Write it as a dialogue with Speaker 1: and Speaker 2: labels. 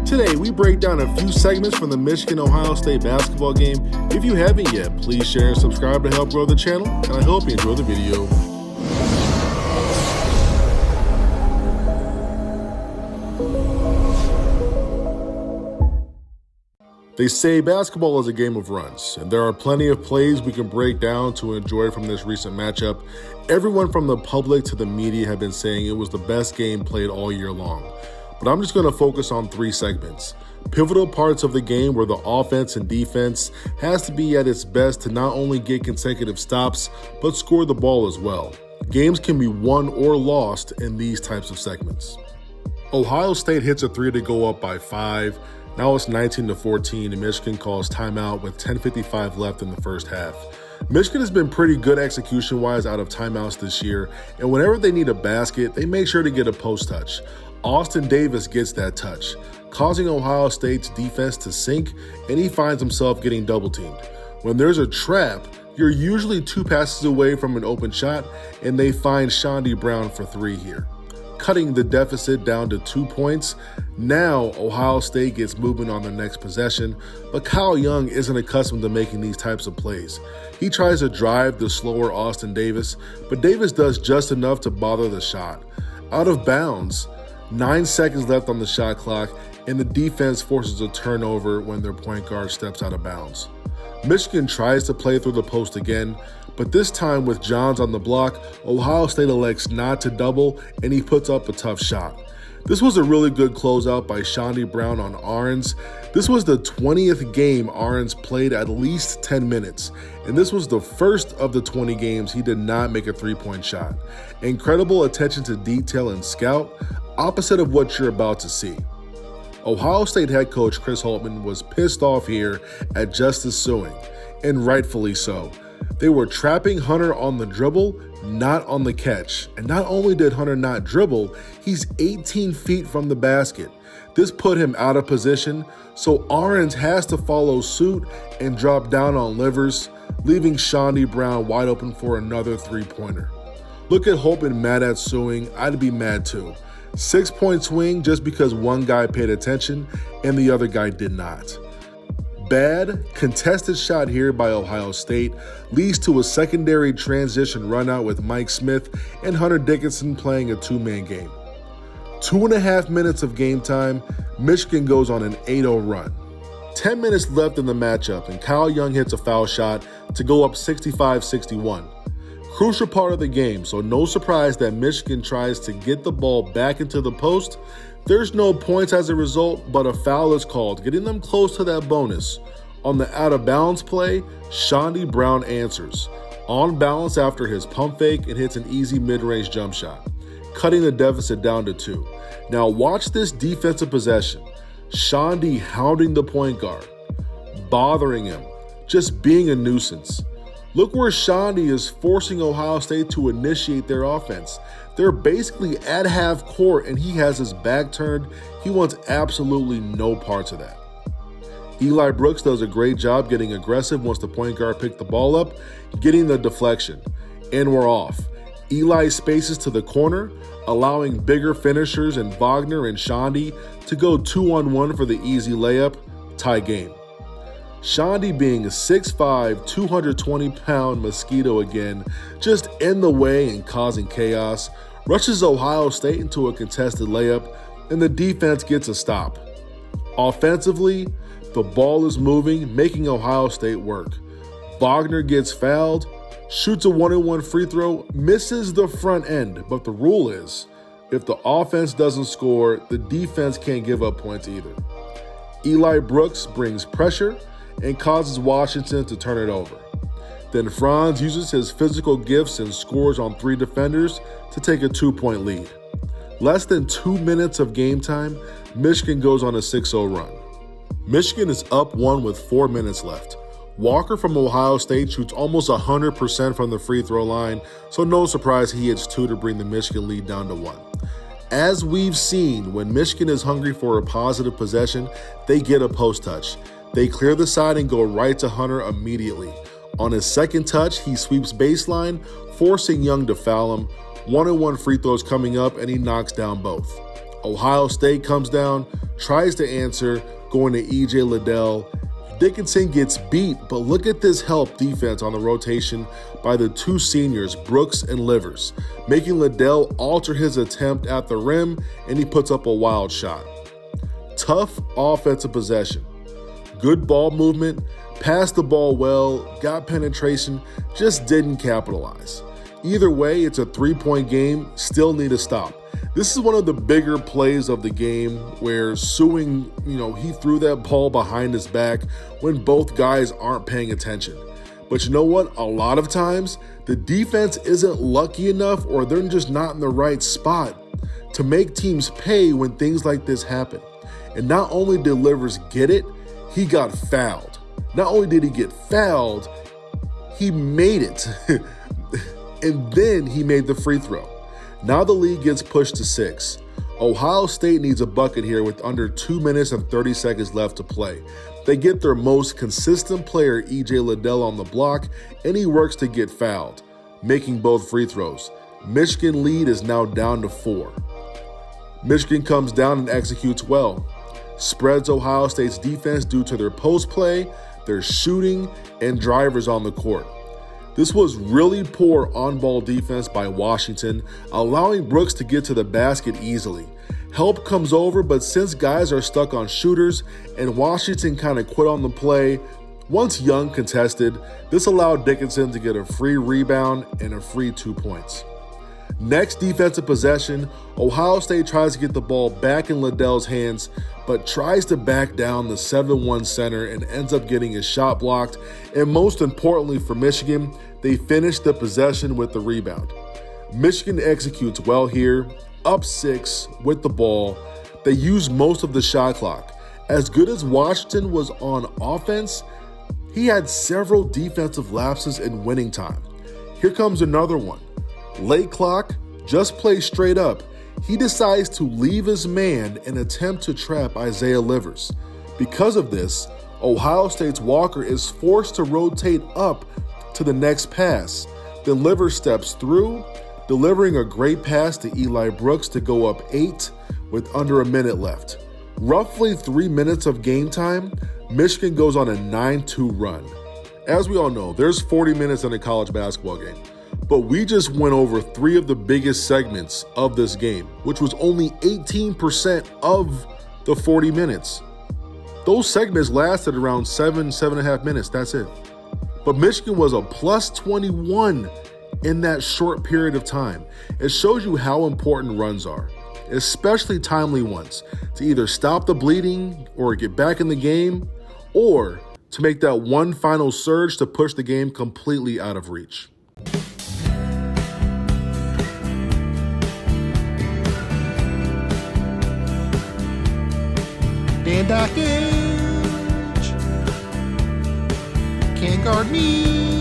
Speaker 1: Today, we break down a few segments from the Michigan-Ohio State basketball game. If you haven't yet, please share and subscribe to help grow the channel, and I hope you enjoy the video. They say basketball is a game of runs, and there are plenty of plays we can break down to enjoy from this recent matchup. Everyone from the public to the media have been saying it was the best game played all year long. But I'm just going to focus on three segments. Pivotal parts of the game where the offense and defense has to be at its best to not only get consecutive stops, but score the ball as well. Games can be won or lost in these types of segments. Ohio State hits a three to go up by 5. Now it's 19-14, and Michigan calls timeout with 10:55 left in the first half. Michigan has been pretty good execution-wise out of timeouts this year, and whenever they need a basket, they make sure to get a post touch. Austin Davis gets that touch, causing Ohio State's defense to sink, and he finds himself getting double-teamed. When there's a trap, you're usually 2 passes away from an open shot, and they find Shondy Brown for 3 here, cutting the deficit down to 2 points. Now, Ohio State gets movement on their next possession, but Kyle Young isn't accustomed to making these types of plays. He tries to drive the slower Austin Davis, but Davis does just enough to bother the shot. Out of bounds, 9 seconds left on the shot clock, and the defense forces a turnover when their point guard steps out of bounds. Michigan tries to play through the post again, but this time with Johns on the block, Ohio State elects not to double, and he puts up a tough shot. This was a really good closeout by Shondy Brown on Ahrens. This was the 20th game Ahrens played at least 10 minutes, and this was the first of the 20 games he did not make a three-point shot. Incredible attention to detail and scout, opposite of what you're about to see. Ohio State head coach Chris Holtmann was pissed off here at Justice Sueing, and rightfully so. They were trapping Hunter on the dribble, not on the catch. And not only did Hunter not dribble, he's 18 feet from the basket. This put him out of position, so Ahrens has to follow suit and drop down on Livers, leaving Shondy Brown wide open for another three-pointer. Look at Holtmann mad at Sueing. I'd be mad too. 6-point swing just because one guy paid attention and the other guy did not. Bad, contested shot here by Ohio State leads to a secondary transition run out with Mike Smith and Hunter Dickinson playing a two-man game. 2.5 minutes of game time, Michigan goes on an 8-0 run. 10 minutes left in the matchup, and Kyle Young hits a foul shot to go up 65-61. Crucial part of the game, so no surprise that Michigan tries to get the ball back into the post. There's no points as a result, but a foul is called, getting them close to that bonus. On the out-of-bounds play, Shondy Brown answers, on balance after his pump fake, and hits an easy mid-range jump shot, cutting the deficit down to 2. Now watch this defensive possession. Shondy hounding the point guard, bothering him, just being a nuisance. Look where Shondy is forcing Ohio State to initiate their offense. They're basically at half court and he has his back turned. He wants absolutely no parts of that. Eli Brooks does a great job getting aggressive once the point guard picked the ball up, getting the deflection, and we're off. Eli spaces to the corner, allowing bigger finishers in Wagner and Shondy to go 2-on-1 for the easy layup, tie game. Shondy being a 6'5", 220-pound mosquito again, just in the way and causing chaos, rushes Ohio State into a contested layup, and the defense gets a stop. Offensively, the ball is moving, making Ohio State work. Wagner gets fouled, shoots a 1-and-1 free throw, misses the front end, but the rule is, if the offense doesn't score, the defense can't give up points either. Eli Brooks brings pressure and causes Washington to turn it over. Then Franz uses his physical gifts and scores on 3 defenders to take a 2-point lead. Less than 2 minutes of game time, Michigan goes on a 6-0 run. Michigan is up 1 with 4 minutes left. Walker from Ohio State shoots almost 100% from the free throw line, so no surprise he hits 2 to bring the Michigan lead down to 1. As we've seen, when Michigan is hungry for a positive possession, they get a post touch. They clear the side and go right to Hunter immediately. On his second touch, he sweeps baseline, forcing Young to foul him. 1-and-1 free throws coming up, and he knocks down both. Ohio State comes down, tries to answer, going to E.J. Liddell. Dickinson gets beat, but look at this help defense on the rotation by the two seniors, Brooks and Livers, making Liddell alter his attempt at the rim, and he puts up a wild shot. Tough offensive possession. Good ball movement, passed the ball well, got penetration, just didn't capitalize. Either way, it's a 3-point game, still need to stop. This is one of the bigger plays of the game where Sewing, he threw that ball behind his back when both guys aren't paying attention. But you know what? A lot of times, the defense isn't lucky enough or they're just not in the right spot to make teams pay when things like this happen. And not only did Livers get it, he got fouled. Not only did he get fouled, he made it. And then he made the free throw. Now the lead gets pushed to 6. Ohio State needs a bucket here with under 2 minutes and 30 seconds left to play. They get their most consistent player, E.J. Liddell, on the block, and he works to get fouled, making both free throws. Michigan lead is now down to 4. Michigan comes down and executes well. Spreads Ohio State's defense due to their post play, their shooting, and drivers on the court. This was really poor on-ball defense by Washington, allowing Brooks to get to the basket easily. Help comes over, but since guys are stuck on shooters and Washington kind of quit on the play, once Young contested, this allowed Dickinson to get a free rebound and a free 2 points. Next defensive possession, Ohio State tries to get the ball back in Liddell's hands, but tries to back down the 7-1 center and ends up getting his shot blocked. And most importantly for Michigan, they finish the possession with the rebound. Michigan executes well here, up 6 with the ball. They use most of the shot clock. As good as Washington was on offense, he had several defensive lapses in winning time. Here comes another one. Late clock, just play straight up. He decides to leave his man and attempt to trap Isaiah Livers. Because of this, Ohio State's Walker is forced to rotate up to the next pass. Then Livers steps through, delivering a great pass to Eli Brooks to go up 8 with under a minute left. Roughly 3 minutes of game time, Michigan goes on a 9-2 run. As we all know, there's 40 minutes in a college basketball game. But we just went over 3 of the biggest segments of this game, which was only 18% of the 40 minutes. Those segments lasted around 7.5 minutes, that's it. But Michigan was a plus 21 in that short period of time. It shows you how important runs are, especially timely ones, to either stop the bleeding or get back in the game, or to make that one final surge to push the game completely out of reach.
Speaker 2: Dan Dockage can't guard me.